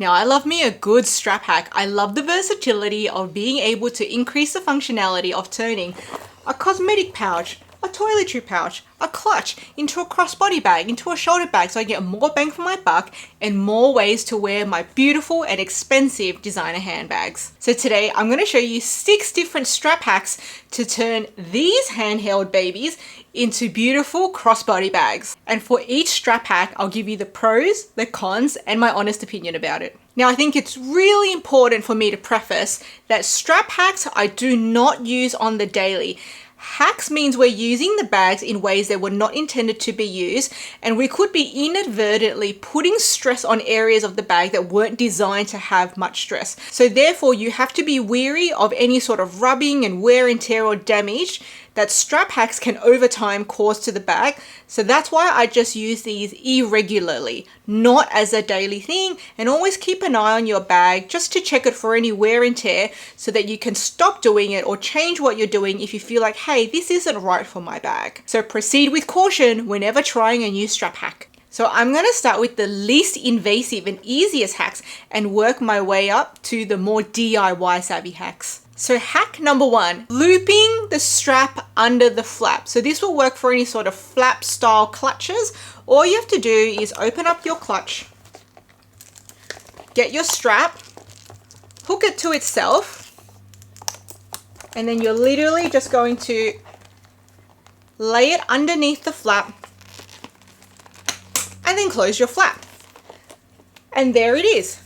Now, I love me a good strap hack. I love the versatility of being able to increase the functionality of turning a cosmetic pouch, a toiletry pouch, a clutch into a crossbody bag, into a shoulder bag, so I get more bang for my buck and more ways to wear my beautiful and expensive designer handbags. So today I'm going to show you 6 different strap hacks to turn these handheld babies into beautiful crossbody bags. And for each strap hack, I'll give you the pros, the cons, and my honest opinion about it. Now, I think it's really important for me to preface that strap hacks I do not use on the daily. Hacks means we're using the bags in ways that were not intended to be used, and we could be inadvertently putting stress on areas of the bag that weren't designed to have much stress. So therefore, you have to be wary of any sort of rubbing and wear and tear or damage that strap hacks can over time cause to the bag. So that's why I just use these irregularly, not as a daily thing, and always keep an eye on your bag just to check it for any wear and tear so that you can stop doing it or change what you're doing if you feel like, hey, this isn't right for my bag. So proceed with caution whenever trying a new strap hack. So I'm going to start with the least invasive and easiest hacks and work my way up to the more DIY savvy hacks. So hack number 1, looping the strap under the flap. So this will work for any sort of flap style clutches. All you have to do is open up your clutch, get your strap, hook it to itself, and then you're literally just going to lay it underneath the flap and then close your flap. And there it is.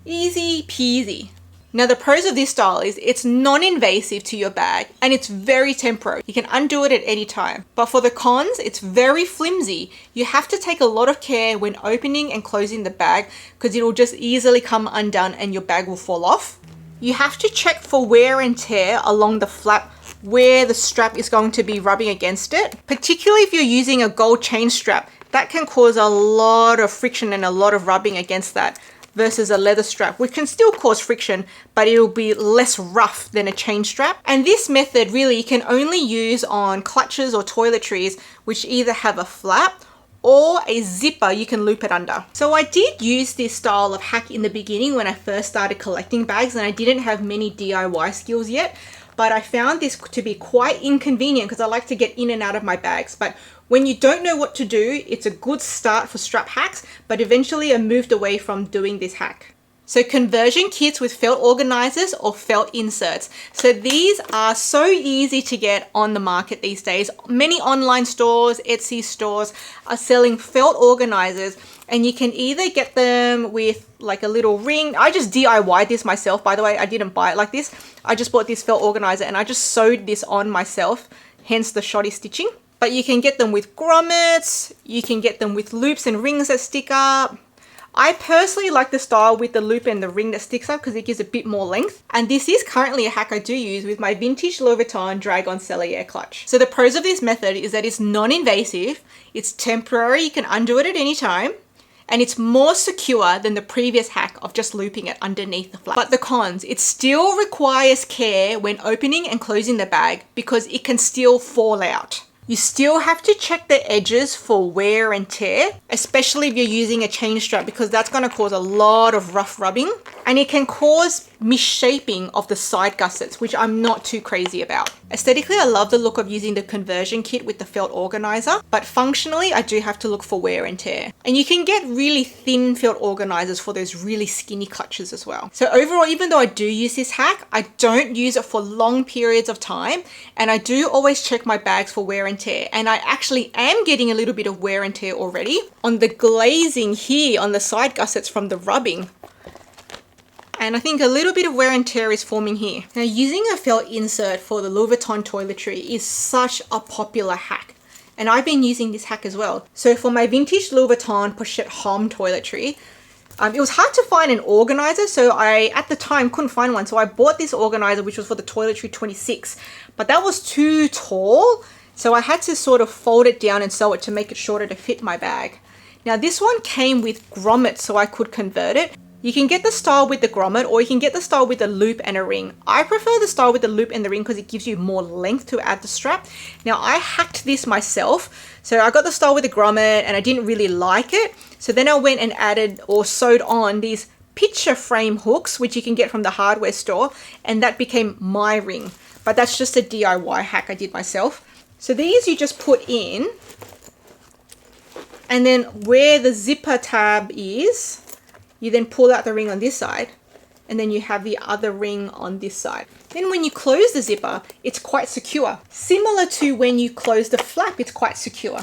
Easy peasy. Now, the pros of this style is it's non-invasive to your bag and it's very temporary. You can undo it at any time. But for the cons, it's very flimsy. You have to take a lot of care when opening and closing the bag because it will just easily come undone and your bag will fall off. You have to check for wear and tear along the flap where the strap is going to be rubbing against it. Particularly if you're using a gold chain strap, that can cause a lot of friction and a lot of rubbing against that, versus a leather strap, which can still cause friction, but it'll be less rough than a chain strap. And this method really you can only use on clutches or toiletries, which either have a flap or a zipper you can loop it under. So I did use this style of hack in the beginning when I first started collecting bags, and I didn't have many DIY skills yet, but I found this to be quite inconvenient because I like to get in and out of my bags. But when you don't know what to do, it's a good start for strap hacks, but eventually I moved away from doing this hack. So conversion kits with felt organizers or felt inserts. So these are so easy to get on the market these days. Many online stores, Etsy stores are selling felt organizers, and you can either get them with like a little ring. I just DIY'd this myself, by the way. I didn't buy it like this. I just bought this felt organizer and I just sewed this on myself, hence the shoddy stitching. But you can get them with grommets, you can get them with loops and rings that stick up. I personally like the style with the loop and the ring that sticks up because it gives a bit more length. And this is currently a hack I do use with my vintage Louis Vuitton Drag-On Cellier clutch. So the pros of this method is that it's non-invasive, it's temporary, you can undo it at any time, and it's more secure than the previous hack of just looping it underneath the flap. But the cons, it still requires care when opening and closing the bag because it can still fall out. You still have to check the edges for wear and tear, especially if you're using a chain strap, because that's going to cause a lot of rough rubbing, and it can cause misshaping of the side gussets, which I'm not too crazy about. Aesthetically, I love the look of using the conversion kit with the felt organizer, but functionally, I do have to look for wear and tear. And you can get really thin felt organizers for those really skinny clutches as well. So overall, even though I do use this hack, I don't use it for long periods of time, and I do always check my bags for wear and tear, and I actually am getting a little bit of wear and tear already on the glazing here on the side gussets from the rubbing. And I think a little bit of wear and tear is forming here. Now, using a felt insert for the Louis Vuitton toiletry is such a popular hack, and I've been using this hack as well. So for my vintage Louis Vuitton Pochette Homme toiletry, it was hard to find an organizer, so I at the time couldn't find one, so I bought this organizer which was for the Toiletry 26, but that was too tall, so I had to sort of fold it down and sew it to make it shorter to fit my bag. Now this one came with grommets, so I could convert it. You can get the style with the grommet, or you can get the style with the loop and a ring. I prefer the style with the loop and the ring because it gives you more length to add the strap. Now I hacked this myself. So I got the style with the grommet and I didn't really like it. So then I went and added or sewed on these picture frame hooks, which you can get from the hardware store, and that became my ring. But that's just a DIY hack I did myself. So these you just put in, and then where the zipper tab is, you then pull out the ring on this side, and then you have the other ring on this side. Then when you close the zipper, it's quite secure. Similar to when you close the flap, it's quite secure.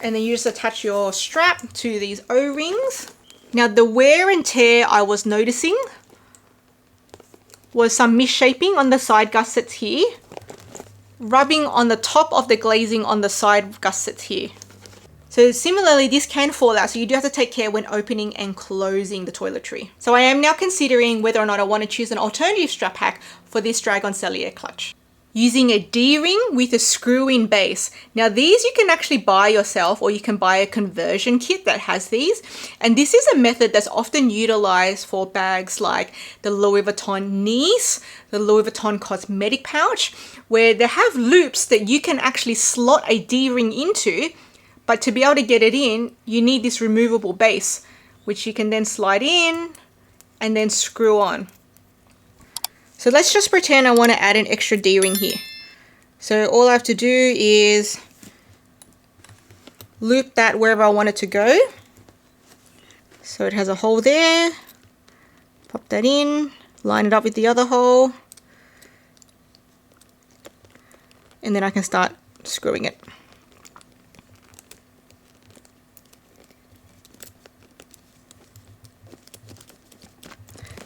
And then you just attach your strap to these O-rings. Now the wear and tear I was noticing was some misshaping on the side gussets here, rubbing on the top of the glazing on the side gussets here. So similarly, this can fall out, so you do have to take care when opening and closing the toiletry. So I am now considering whether or not I want to choose an alternative strap hack for this drag-on cellier clutch. Using a D-ring with a screw-in base. Now these you can actually buy yourself, or you can buy a conversion kit that has these. And this is a method that's often utilized for bags like the Louis Vuitton Nice, the Louis Vuitton Cosmetic pouch, where they have loops that you can actually slot a D-ring into. But to be able to get it in, you need this removable base, which you can then slide in and then screw on. So let's just pretend I want to add an extra D-ring here. So all I have to do is loop that wherever I want it to go. So it has a hole there. Pop that in, line it up with the other hole. And then I can start screwing it.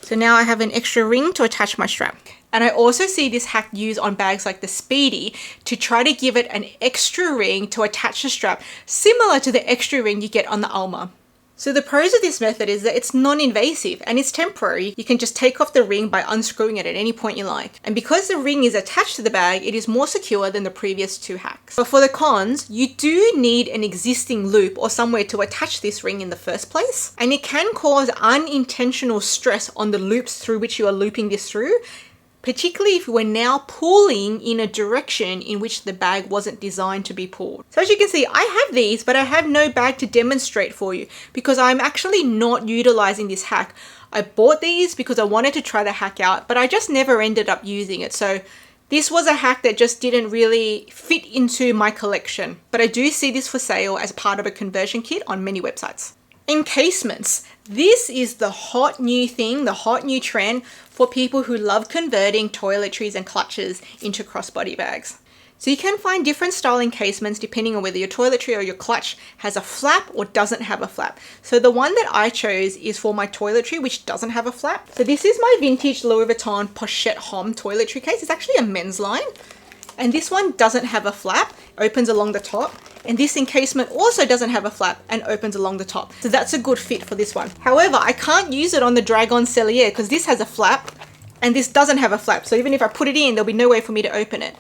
So now I have an extra ring to attach my strap. And I also see this hack used on bags like the Speedy to try to give it an extra ring to attach the strap, similar to the extra ring you get on the Alma. So the pros of this method is that it's non-invasive and it's temporary. You can just take off the ring by unscrewing it at any point you like. And because the ring is attached to the bag, it is more secure than the previous two hacks. But for the cons, you do need an existing loop or somewhere to attach this ring in the first place. And it can cause unintentional stress on the loops through which you are looping this through, particularly if we're now pulling in a direction in which the bag wasn't designed to be pulled. So as you can see, I have these, but I have no bag to demonstrate for you because I'm actually not utilizing this hack. I bought these because I wanted to try the hack out, but I just never ended up using it. So this was a hack that just didn't really fit into my collection, but I do see this for sale as part of a conversion kit on many websites. Encasements. This is the hot new thing, the hot new trend for people who love converting toiletries and clutches into crossbody bags. So you can find different style encasements depending on whether your toiletry or your clutch has a flap or doesn't have a flap. So the one that I chose is for my toiletry, which doesn't have a flap. So this is my vintage Louis Vuitton Pochette Homme toiletry case. It's actually a men's line. And this one doesn't have a flap, opens along the top. And this encasement also doesn't have a flap and opens along the top. So that's a good fit for this one. However, I can't use it on the drag-on cellier because this has a flap and this doesn't have a flap. So even if I put it in, there'll be no way for me to open it.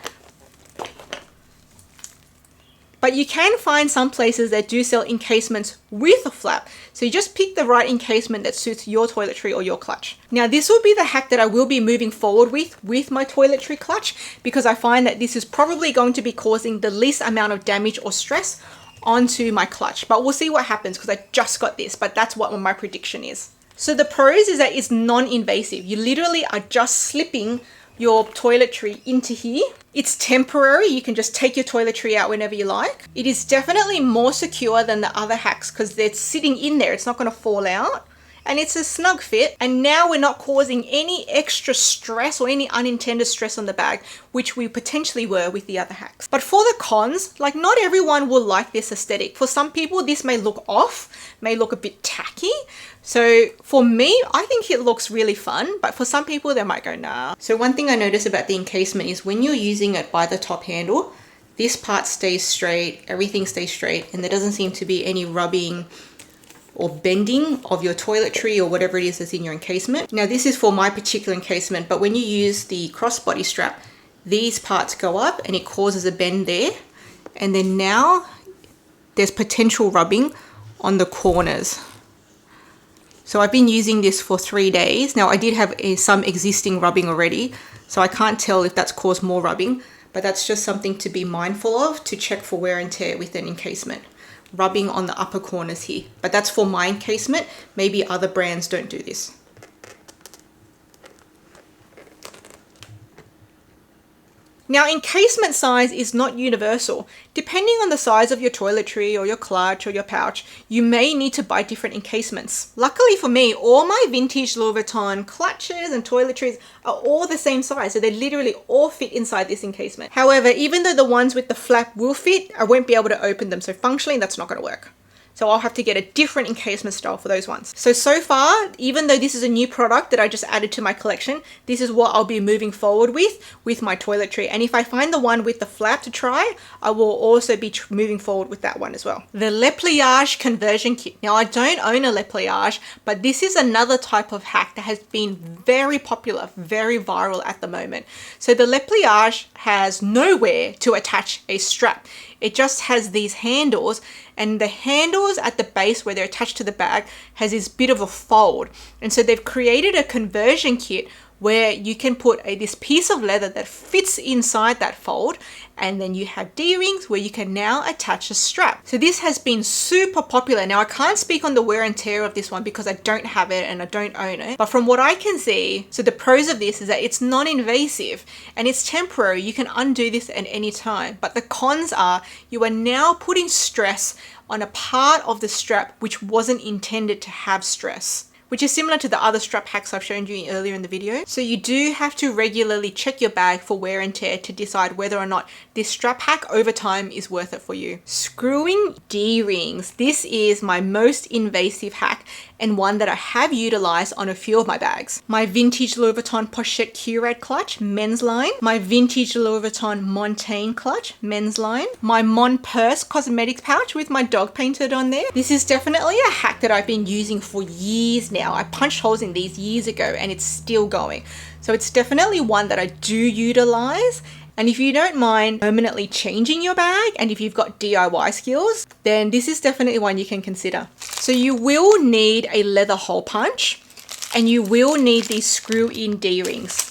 But you can find some places that do sell encasements with a flap. So you just pick the right encasement that suits your toiletry or your clutch. Now this will be the hack that I will be moving forward with my toiletry clutch, because I find that this is probably going to be causing the least amount of damage or stress onto my clutch. But we'll see what happens because I just got this, but that's what my prediction is. So the pros is that it's non-invasive. You literally are just slipping your toiletry into here. It's temporary. You can just take your toiletry out whenever you like. It is definitely more secure than the other hacks because they're sitting in there. It's not going to fall out. And it's a snug fit. And now we're not causing any extra stress or any unintended stress on the bag, which we potentially were with the other hacks. But for the cons, like not everyone will like this aesthetic. For some people, this may look off, may look a bit tacky. So for me, I think it looks really fun, but for some people they might go, nah. So one thing I noticed about the encasement is when you're using it by the top handle, this part stays straight, everything stays straight, and there doesn't seem to be any rubbing or bending of your toiletry or whatever it is that's in your encasement. Now this is for my particular encasement, but when you use the crossbody strap, these parts go up and it causes a bend there. And then now there's potential rubbing on the corners. So I've been using this for 3 days. Now I did have some existing rubbing already, so I can't tell if that's caused more rubbing, but that's just something to be mindful of to check for wear and tear with an encasement. Rubbing on the upper corners here, but that's for my encasement. Maybe other brands don't do this. Now, encasement size is not universal. Depending on the size of your toiletry or your clutch or your pouch, you may need to buy different encasements. Luckily for me, all my vintage Louis Vuitton clutches and toiletries are all the same size, so they literally all fit inside this encasement. However, even though the ones with the flap will fit, I won't be able to open them, so functionally that's not going to work. So I'll have to get a different encasement style for those ones. So far, even though this is a new product that I just added to my collection, this is what I'll be moving forward with my toiletry. And if I find the one with the flap to try, I will also be moving forward with that one as well. The Pliage conversion kit. Now I don't own a Pliage, but this is another type of hack that has been very popular, very viral at the moment. So the Pliage has nowhere to attach a strap. It just has these handles, and the handles at the base where they're attached to the bag has this bit of a fold. And so they've created a conversion kit where you can put this piece of leather that fits inside that fold, and then you have D-rings where you can now attach a strap. So this has been super popular. Now I can't speak on the wear and tear of this one because I don't have it and I don't own it, but from what I can see, so the pros of this is that it's non-invasive and it's temporary. You can undo this at any time, but the cons are you are now putting stress on a part of the strap which wasn't intended to have stress, which is similar to the other strap hacks I've shown you earlier in the video. So you do have to regularly check your bag for wear and tear to decide whether or not this strap hack over time is worth it for you. Screwing D-rings. This is my most invasive hack and one that I have utilized on a few of my bags. My vintage Louis Vuitton Pochette Curate clutch, men's line. My vintage Louis Vuitton Montaigne clutch, men's line. My Mon Purse cosmetics pouch with my dog painted on there. This is definitely a hack that I've been using for years now. I punched holes in these years ago and it's still going. So it's definitely one that I do utilize. And if you don't mind permanently changing your bag, and if you've got DIY skills, then this is definitely one you can consider. So you will need a leather hole punch, and you will need these screw-in D-rings.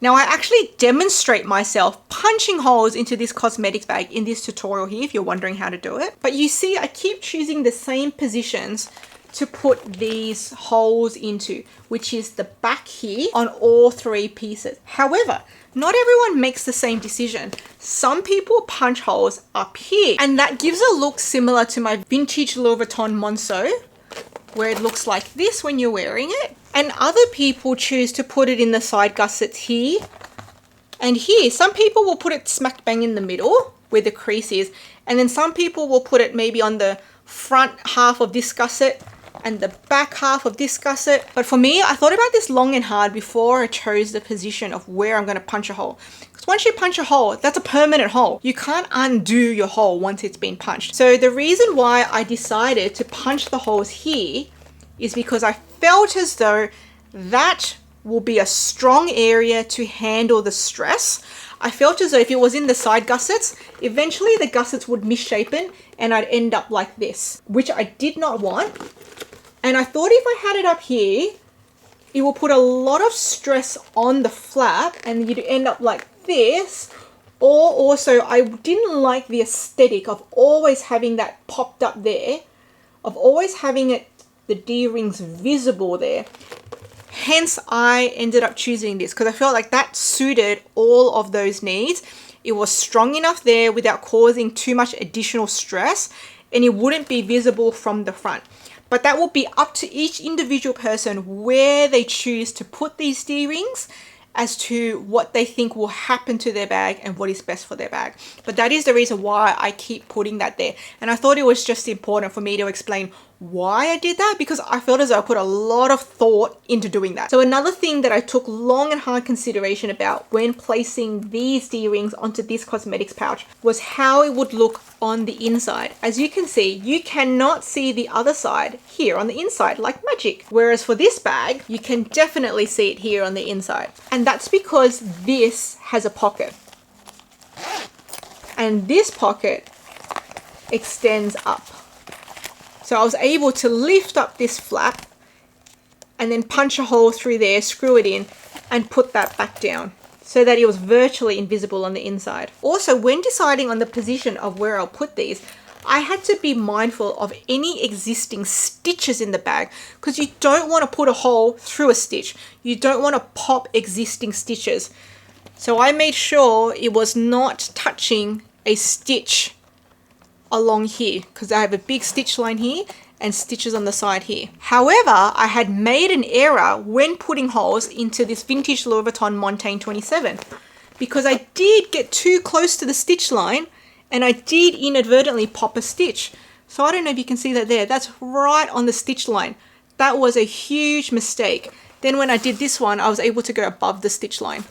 Now I actually demonstrate myself punching holes into this cosmetics bag in this tutorial here, if you're wondering how to do it. But you see, I keep choosing the same positions to put these holes into, which is the back here on all 3 pieces. However, not everyone makes the same decision. Some people punch holes up here, and that gives a look similar to my vintage Louis Vuitton Monceau, where it looks like this when you're wearing it. And other people choose to put it in the side gussets here and here. Some people will put it smack bang in the middle where the crease is, and then some people will put it maybe on the front half of this gusset and the back half of this gusset. But for me, I thought about this long and hard before I chose the position of where I'm going to punch a hole. Because once you punch a hole, that's a permanent hole. You can't undo your hole once it's been punched. So the reason why I decided to punch the holes here is because I felt as though that will be a strong area to handle the stress. I felt as though if it was in the side gussets, eventually the gussets would misshapen and I'd end up like this, which I did not want. And I thought if I had it up here, it will put a lot of stress on the flap and you'd end up like this. Or also, I didn't like the aesthetic of always having that popped up there, of always having it, the D-rings visible there. Hence, I ended up choosing this because I felt like that suited all of those needs. It was strong enough there without causing too much additional stress, and it wouldn't be visible from the front. But that will be up to each individual person where they choose to put these D-rings as to what they think will happen to their bag and what is best for their bag. But that is the reason why I keep putting that there. And I thought it was just important for me to explain why I did that, because I felt as though I put a lot of thought into doing that. So another thing that I took long and hard consideration about when placing these D-rings onto this cosmetics pouch was how it would look on the inside. As you can see, you cannot see the other side here on the inside like magic. Whereas for this bag, you can definitely see it here on the inside. And that's because this has a pocket. And this pocket extends up. So I was able to lift up this flap and then punch a hole through there, screw it in, and put that back down so that it was virtually invisible on the inside. Also, when deciding on the position of where I'll put these, I had to be mindful of any existing stitches in the bag, because you don't want to put a hole through a stitch. You don't want to pop existing stitches. So I made sure it was not touching a stitch along here, because I have a big stitch line here and stitches on the side here. However, I had made an error when putting holes into this vintage Louis Vuitton Montaigne 27, because I did get too close to the stitch line and I did inadvertently pop a stitch. So I don't know if you can see that there. That's right on the stitch line. That was a huge mistake. Then when I did this one, I was able to go above the stitch line.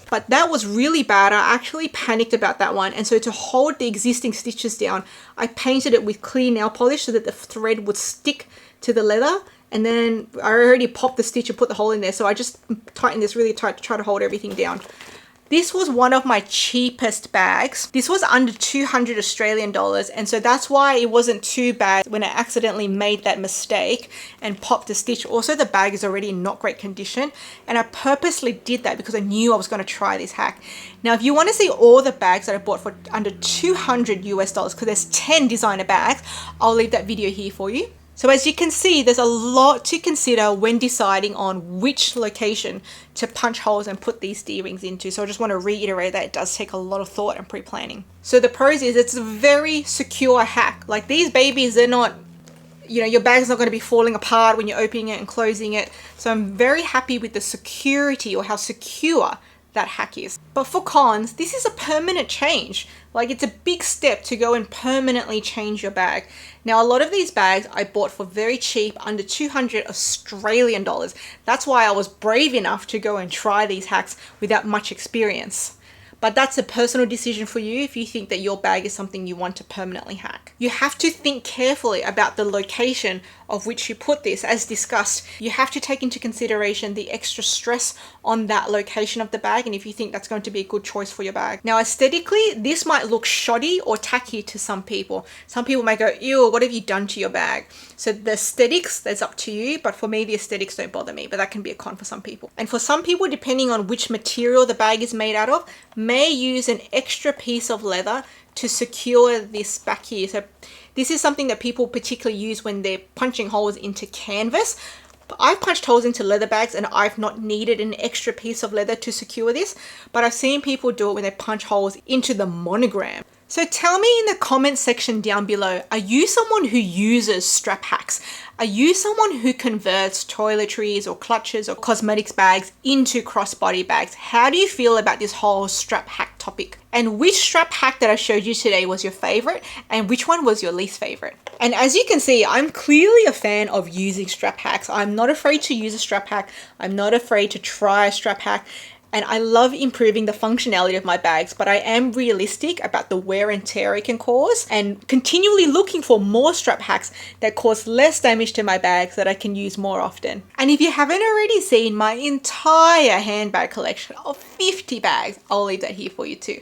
But that was really bad. I actually panicked about that one. And so to hold the existing stitches down, I painted it with clear nail polish so that the thread would stick to the leather. And then I already popped the stitch and put the hole in there. So I just tightened this really tight to try to hold everything down. This was one of my cheapest bags. This was under 200 Australian dollars. And so that's why it wasn't too bad when I accidentally made that mistake and popped a stitch. Also, the bag is already in not great condition. And I purposely did that because I knew I was going to try this hack. Now, if you want to see all the bags that I bought for under 200 US dollars, because there's 10 designer bags, I'll leave that video here for you. So as you can see, there's a lot to consider when deciding on which location to punch holes and put these D-rings into. So I just want to reiterate that it does take a lot of thought and pre-planning. So the pros is it's a very secure hack. Like these babies, they're not, you know, your bag's not going to be falling apart when you're opening it and closing it. So I'm very happy with the security, or how secure that hack is. But for cons, this is a permanent change. Like, it's a big step to go and permanently change your bag. Now, a lot of these bags I bought for very cheap, under 200 Australian dollars. That's why I was brave enough to go and try these hacks without much experience. But that's a personal decision for you if you think that your bag is something you want to permanently hack. You have to think carefully about the location of which you put this. As discussed, you have to take into consideration the extra stress on that location of the bag, and if you think that's going to be a good choice for your bag. Now, aesthetically, this might look shoddy or tacky to some people. Some people might go, ew, what have you done to your bag? So the aesthetics, that's up to you, but for me, the aesthetics don't bother me, but that can be a con for some people. And for some people, depending on which material the bag is made out of, may use an extra piece of leather to secure this back here. So this is something that people particularly use when they're punching holes into canvas. But I've punched holes into leather bags and I've not needed an extra piece of leather to secure this, but I've seen people do it when they punch holes into the monogram. So tell me in the comment section down below, are you someone who uses strap hacks? Are you someone who converts toiletries or clutches or cosmetics bags into crossbody bags? How do you feel about this whole strap hack topic? And which strap hack that I showed you today was your favorite, and which one was your least favorite? And as you can see, I'm clearly a fan of using strap hacks. I'm not afraid to use a strap hack. I'm not afraid to try a strap hack. And I love improving the functionality of my bags, but I am realistic about the wear and tear it can cause, and continually looking for more strap hacks that cause less damage to my bags that I can use more often. And if you haven't already seen my entire handbag collection of 50 bags, I'll leave that here for you too.